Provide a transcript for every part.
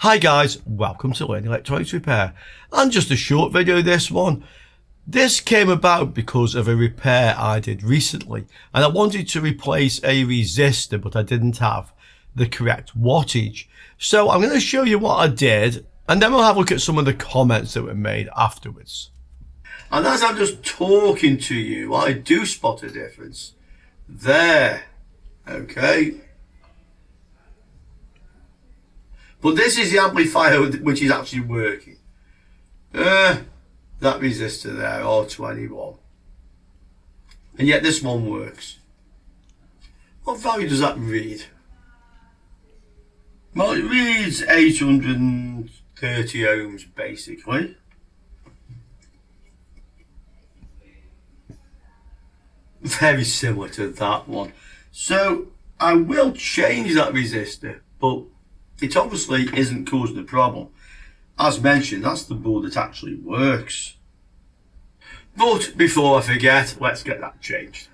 Hi guys, welcome to Learning Electronics Repair, and just a short video this one. This came about because of a repair I did recently, and I wanted to replace a resistor but I didn't have the correct wattage. So I'm going to show you what I did, and then we'll have a look at some of the comments that were made afterwards. And as I'm just talking to you, I do spot a difference there, okay? But this is the amplifier which is actually working. That resistor there, R21. And yet this one works. What value does that read? Well, it reads 830 ohms basically. Very similar to that one. So I will change that resistor, but it obviously isn't causing the problem. As mentioned, that's the board that actually works. But before I forget, let's get that changed.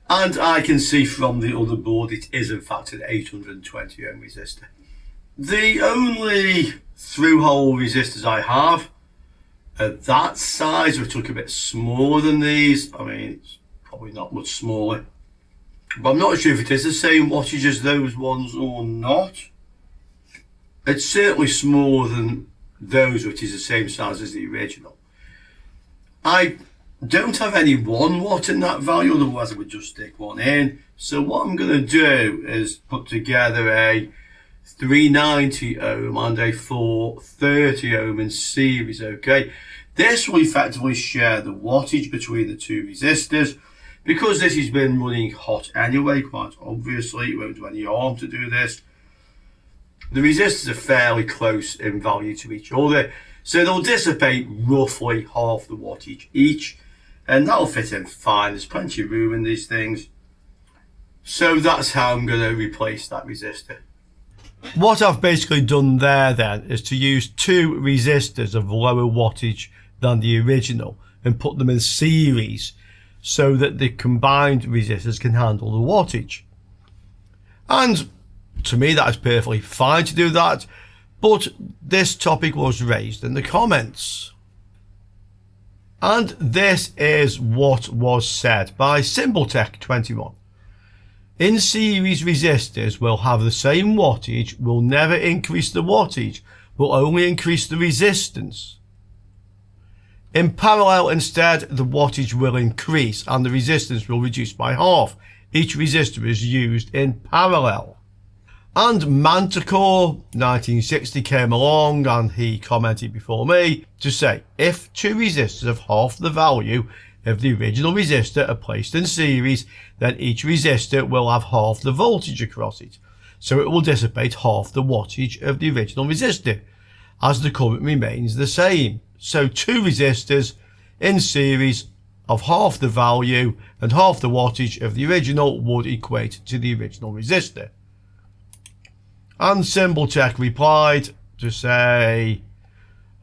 And I can see from the other board it is in fact an 820 ohm resistor. The only through-hole resistors I have are that size, which look a bit smaller than these. I mean, it's probably not much smaller. But I'm not sure if it is the same wattage as those ones or not. It's certainly smaller than those, which is the same size as the original. I don't have any 1 watt in that value, otherwise I would just stick one in. So what I'm going to do is put together a 390 ohm and a 430 ohm in series, okay? This will effectively share the wattage between the two resistors. Because this has been running hot anyway, quite obviously, it won't do any harm to do this. The resistors are fairly close in value to each other, so they'll dissipate roughly half the wattage each, and that'll fit in fine. There's plenty of room in these things. So that's how I'm going to replace that resistor. What I've basically done there then is to use 2 resistors of lower wattage than the original and put them in series so that the combined resistors can handle the wattage. And to me, that is perfectly fine to do that, but this topic was raised in the comments. And this is what was said by SymbolTech21. In series resistors will have the same wattage, will never increase the wattage, will only increase the resistance. In parallel instead, the wattage will increase and the resistance will reduce by half. Each resistor is used in parallel. And Manticore 1960 came along and he commented before me to say, if 2 resistors of half the value of the original resistor are placed in series, then each resistor will have half the voltage across it. So it will dissipate half the wattage of the original resistor, as the current remains the same. So 2 resistors in series of half the value and half the wattage of the original would equate to the original resistor. And SymbolTech replied to say,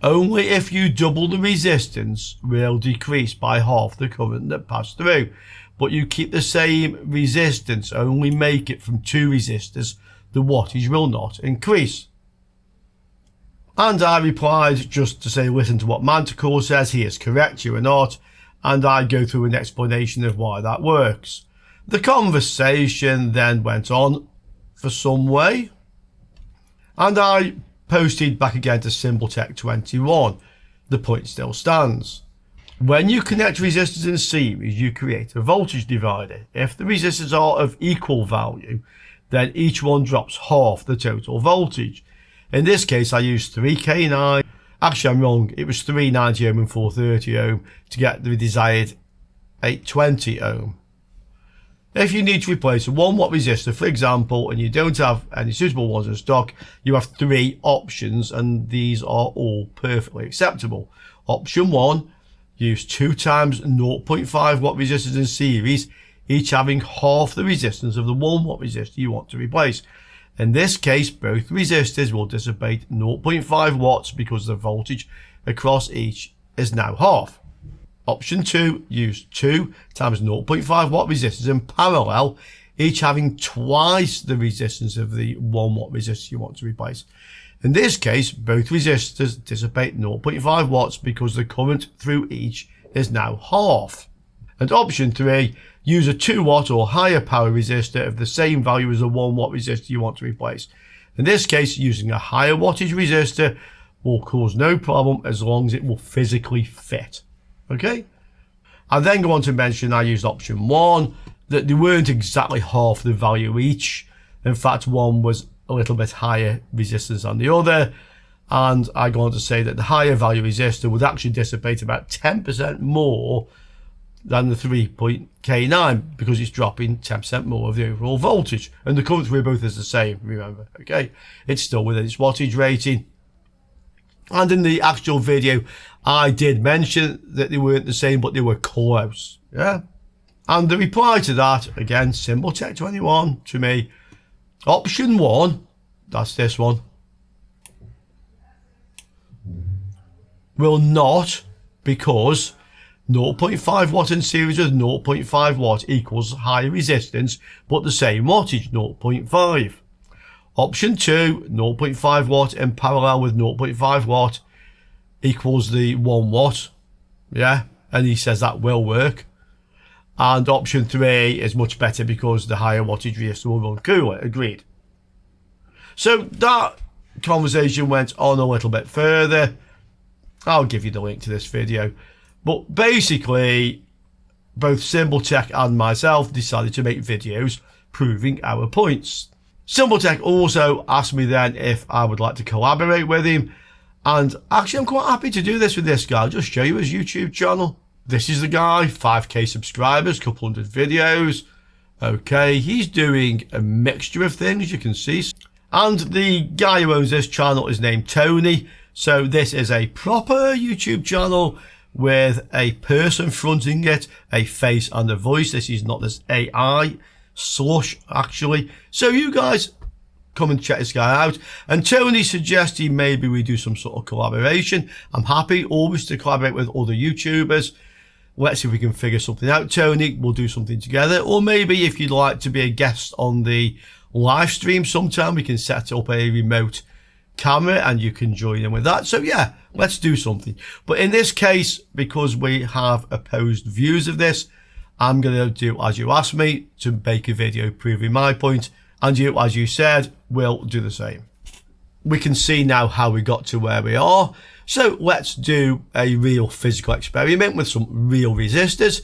only if you double the resistance will decrease by half the current that passed through, but you keep the same resistance, only make it from 2 resistors, the wattage will not increase. And I replied just to say, listen to what Manticore says, he is correct, you are not, and I go through an explanation of why that works. The conversation then went on for some way, and I posted back again to SymbolTech21. The point still stands. When you connect resistors in series, you create a voltage divider. If the resistors are of equal value, then each one drops half the total voltage. In this case, I used 3K9. Actually, I'm wrong. It was 390 ohm and 430 ohm to get the desired 820 ohm. If you need to replace a 1 watt resistor, for example, and you don't have any suitable ones in stock, you have 3 options, and these are all perfectly acceptable. Option 1, use 2 times 0.5 watt resistors in series, each having half the resistance of the 1 watt resistor you want to replace. In this case, both resistors will dissipate 0.5 watts because the voltage across each is now half. Option 2, use 2 times 0.5 watt resistors in parallel, each having twice the resistance of the 1 watt resistor you want to replace. In this case, both resistors dissipate 0.5 watts because the current through each is now half. And option 3, use a 2 watt or higher power resistor of the same value as the 1 watt resistor you want to replace. In this case, using a higher wattage resistor will cause no problem as long as it will physically fit. Okay? I then go on to mention I used option 1, that they weren't exactly half the value each. In fact, one was a little bit higher resistance than the other. And I go on to say that the higher value resistor would actually dissipate about 10% more than the 3.K9 because it's dropping 10% more of the overall voltage. And the current through both is the same, remember. Okay? It's still within its wattage rating. And in the actual video, I did mention that they weren't the same, but they were close. Yeah? And the reply to that, again, symbol check 21 to me. Option 1, that's this one, will not, because 0.5 watt in series with 0.5 watt equals higher resistance, but the same wattage, 0.5. Option 2, 0.5 watt in parallel with 0.5 watt equals the 1 watt. Yeah, and he says that will work. And option 3 is much better because the higher wattage resistor will run cooler. Agreed. So that conversation went on a little bit further. I'll give you the link to this video. But basically, both SymbolTech and myself decided to make videos proving our points. SymbolTech also asked me then if I would like to collaborate with him. And actually, I'm quite happy to do this with this guy. I'll just show you his YouTube channel. This is the guy, 5k subscribers, couple hundred videos. Okay, he's doing a mixture of things, you can see. And the guy who owns this channel is named Tony. So this is a proper YouTube channel with a person fronting it, a face and a voice. This is not this AI slush, actually. So you guys come and check this guy out. And Tony suggested maybe we do some sort of collaboration. I'm happy always to collaborate with other YouTubers. Let's see if we can figure something out, Tony. We'll do something together. Or maybe if you'd like to be a guest on the live stream sometime, we can set up a remote camera and you can join in with that. So yeah, let's do something. But in this case, because we have opposed views of this, I'm going to do as you asked me to make a video proving my point. And you, as you said, will do the same. We can see now how we got to where we are. So let's do a real physical experiment with some real resistors.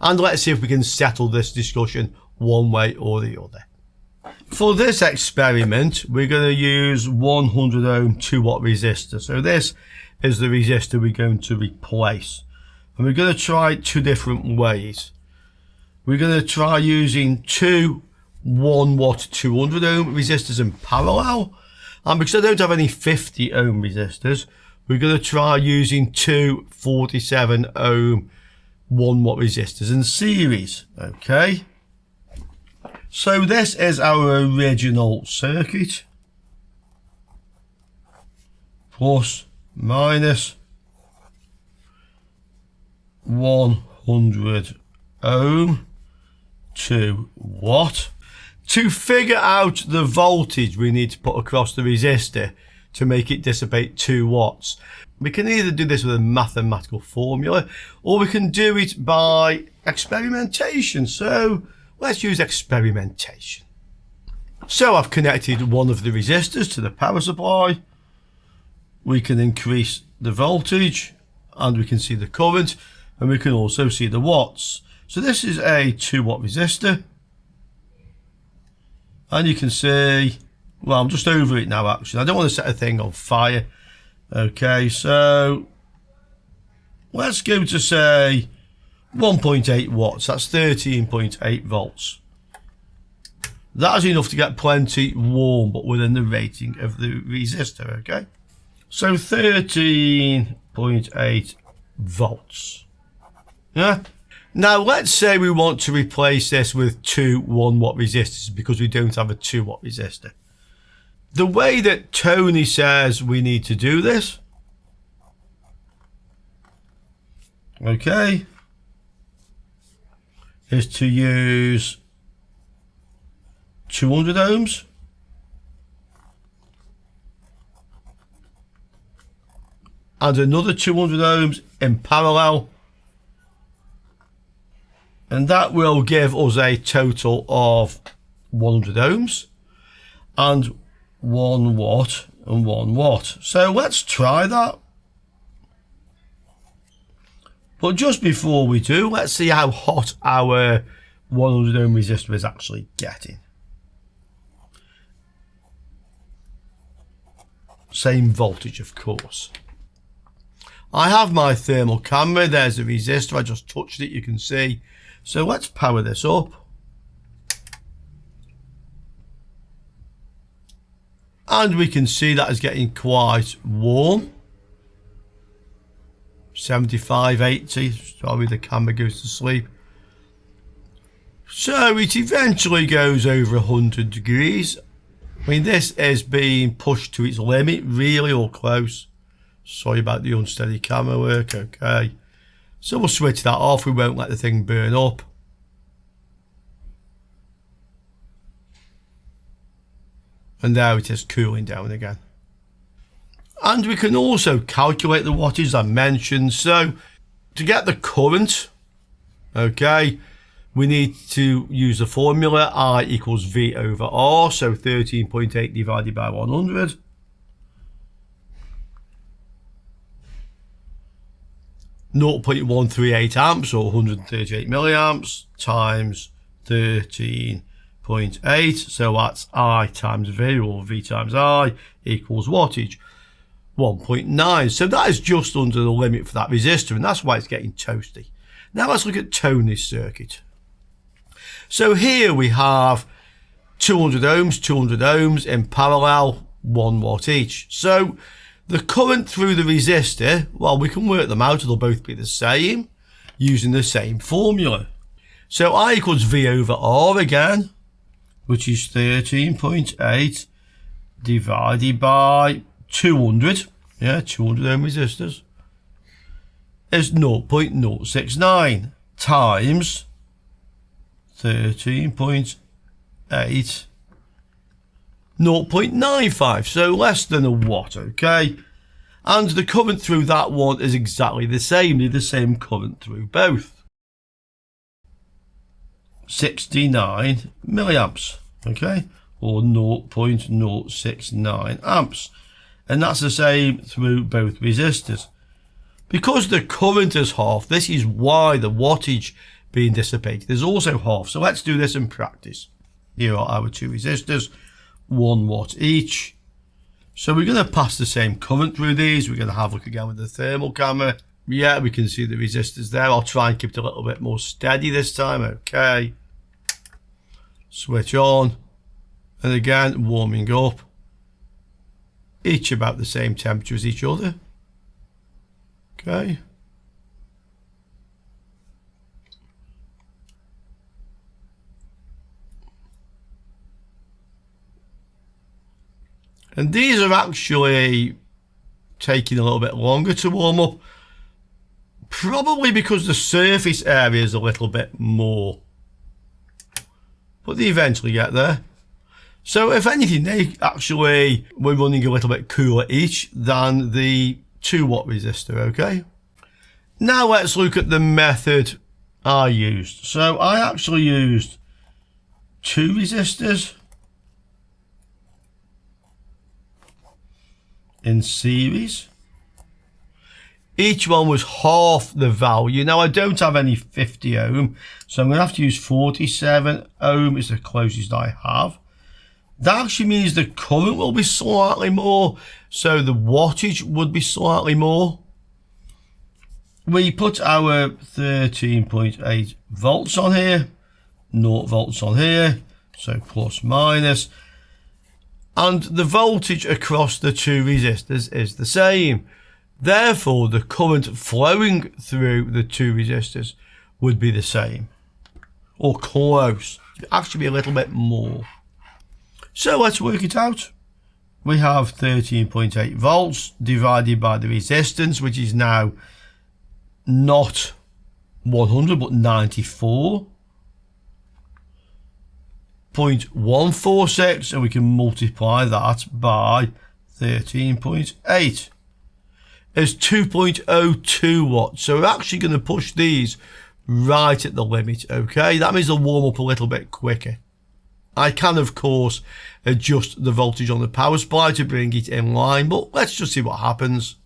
And let's see if we can settle this discussion one way or the other. For this experiment, we're going to use 100 ohm 2 watt resistor. So this is the resistor we're going to replace. And we're going to try 2 different ways. We're going to try using 2 1 watt 200 ohm resistors in parallel. And because I don't have any 50 ohm resistors, we're going to try using 2 47 ohm 1 watt resistors in series. Okay. So this is our original circuit. Plus, minus 100 ohm, 2 watt. To figure out the voltage we need to put across the resistor to make it dissipate 2 watts. We can either do this with a mathematical formula or we can do it by experimentation. So let's use experimentation. So I've connected one of the resistors to the power supply. We can increase the voltage and we can see the current and we can also see the watts. So this is a 2 watt resistor. And you can see, well, I'm just over it now actually. I don't want to set a thing on fire. Okay, so let's go to say 1.8 watts. That's 13.8 volts. That is enough to get plenty warm, but within the rating of the resistor, okay? So 13.8 volts. Yeah. Now let's say we want to replace this with 2 1 watt resistors because we don't have a 2 watt resistor. The way that Tony says we need to do this, okay, is to use 200 ohms and another 200 ohms in parallel, and that will give us a total of 100 ohms and 1 watt and 1 watt. So let's try that. But just before we do, let's see how hot our 100 ohm resistor is actually getting. Same voltage, of course. I have my thermal camera. There's a resistor. I just touched it, you can see. So let's power this up. And we can see that is getting quite warm. 75, 80. Sorry, the camera goes to sleep. So it eventually goes over 100 degrees. I mean, this is being pushed to its limit, really, or close. Sorry about the unsteady camera work. Okay. So we'll switch that off. We won't let the thing burn up. And there it is, cooling down again. And we can also calculate the wattage I mentioned. So to get the current, okay, we need to use the formula I equals V over R. So 13.8 divided by 100. .138 amps or 138 milliamps times 13.8. So that's I times V, or V times I, equals wattage. 1.9. So that is just under the limit for that resistor, and that's why it's getting toasty. Now let's look at Tony's circuit. So here we have 200 ohms in parallel, 1 watt each. So the current through the resistor, well, we can work them out. It'll both be the same using the same formula. So I equals V over R again, which is 13.8 divided by 200, 200 ohm resistors, is 0.069 times 13.8, 0.95, so less than a watt, okay? And the current through that one is exactly the same current through both. 69 milliamps, okay? Or 0.069 amps. And that's the same through both resistors. Because the current is half, this is why the wattage being dissipated is also half. So let's do this in practice. Here are our two resistors, 1 watt each. So we're going to pass the same current through these. We're going to have a look again with the thermal camera. Yeah, we can see the resistors there. I'll try and keep it a little bit more steady this time. Okay. Switch on. And again, warming up. Each about the same temperature as each other. Okay. And these are actually taking a little bit longer to warm up. Probably because the surface area is a little bit more. But they eventually get there. So if anything, they actually were running a little bit cooler each than the 2 watt resistor, okay? Now let's look at the method I used. So I actually used 2 resistors in series. Each one was half the value. Now I don't have any 50 ohm, so I'm going to have to use 47 ohm is the closest I have. That actually means the current will be slightly more, so the wattage would be slightly more. We put our 13.8 volts on here, 0 volts on here, so plus minus. And the voltage across the 2 resistors is the same. Therefore, the current flowing through the 2 resistors would be the same, or close. It'd actually be a little bit more. So let's work it out. We have 13.8 volts divided by the resistance, which is now not 100 but 94.146, and we can multiply that by 13.8. is 2.02 watts. So we're actually going to push these right at the limit, okay? That means they'll warm up a little bit quicker. I can, of course, adjust the voltage on the power supply to bring it in line, but let's just see what happens.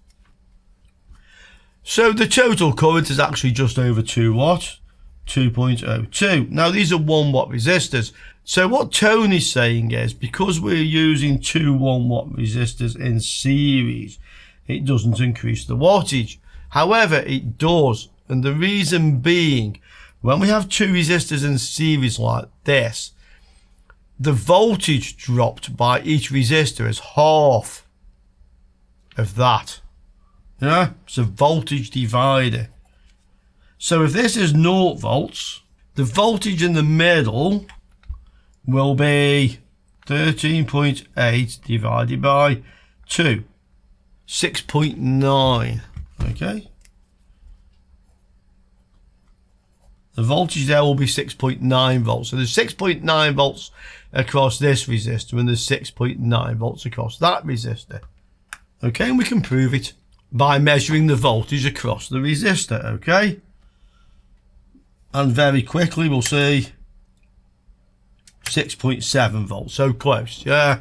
So the total current is actually just over 2 watts, 2.02. Now these are 1 watt resistors. So what Tony's saying is, because we're using 2 1 watt resistors in series, it doesn't increase the wattage. However, it does. And the reason being, when we have 2 resistors in series like this, the voltage dropped by each resistor is half of that. Yeah, it's a voltage divider. So if this is 0 volts, the voltage in the middle will be 13.8 divided by 2, 6.9, okay? The voltage there will be 6.9 volts. So there's 6.9 volts across this resistor and there's 6.9 volts across that resistor. Okay, and we can prove it by measuring the voltage across the resistor, okay? And very quickly we'll see 6.7 volts, so close, yeah.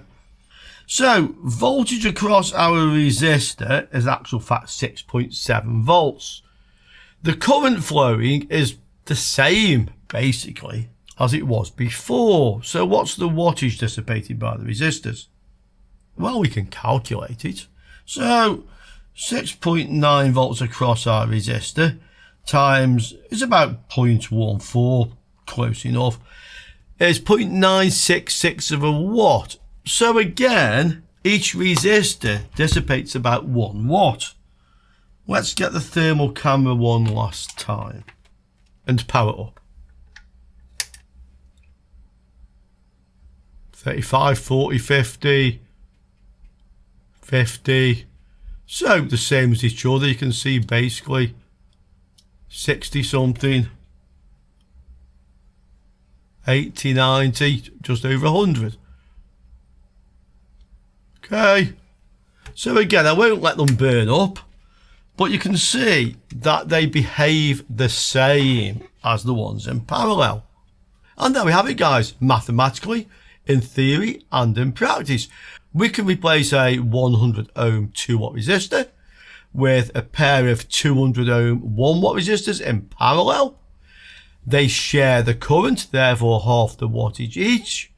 So voltage across our resistor is actual fact 6.7 volts. The current flowing is the same basically as it was before. So what's the wattage dissipated by the resistors? Well, we can calculate it. So 6.9 volts across our resistor times is about 0.14, close enough, is 0.966 of a watt. So again, each resistor dissipates about 1 watt. Let's get the thermal camera one last time and power up. 35, 40, 50, 50. So the same as each other, you can see basically 60 something, 80, 90, just over 100. Okay, so again, I won't let them burn up, but you can see that they behave the same as the ones in parallel. And there we have it, guys. Mathematically, in theory and in practice, we can replace a 100 ohm 2 watt resistor with a pair of 200 ohm 1 watt resistors in parallel. They share the current, therefore half the wattage each.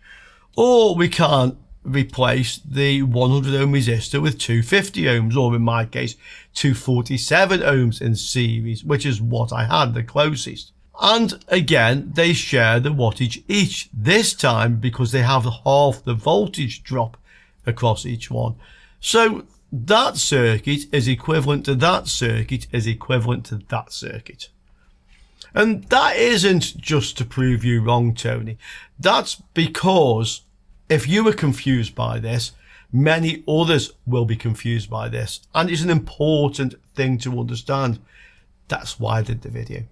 Or we can replace the 100 ohm resistor with 250 ohms, or in my case 247 ohms in series, which is what I had the closest. And again, they share the wattage each, this time because they have half the voltage drop across each one. So that circuit is equivalent to that circuit is equivalent to that circuit. And that isn't just to prove you wrong, Tony. That's because if you were confused by this, many others will be confused by this. And it's an important thing to understand. That's why I did the video.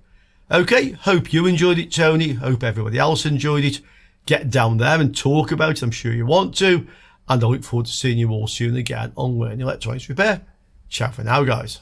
Okay, hope you enjoyed it, Tony. Hope everybody else enjoyed it. Get down there and talk about it. I'm sure you want to. And I look forward to seeing you all soon again on Learning Electronics Repair. Ciao for now, guys.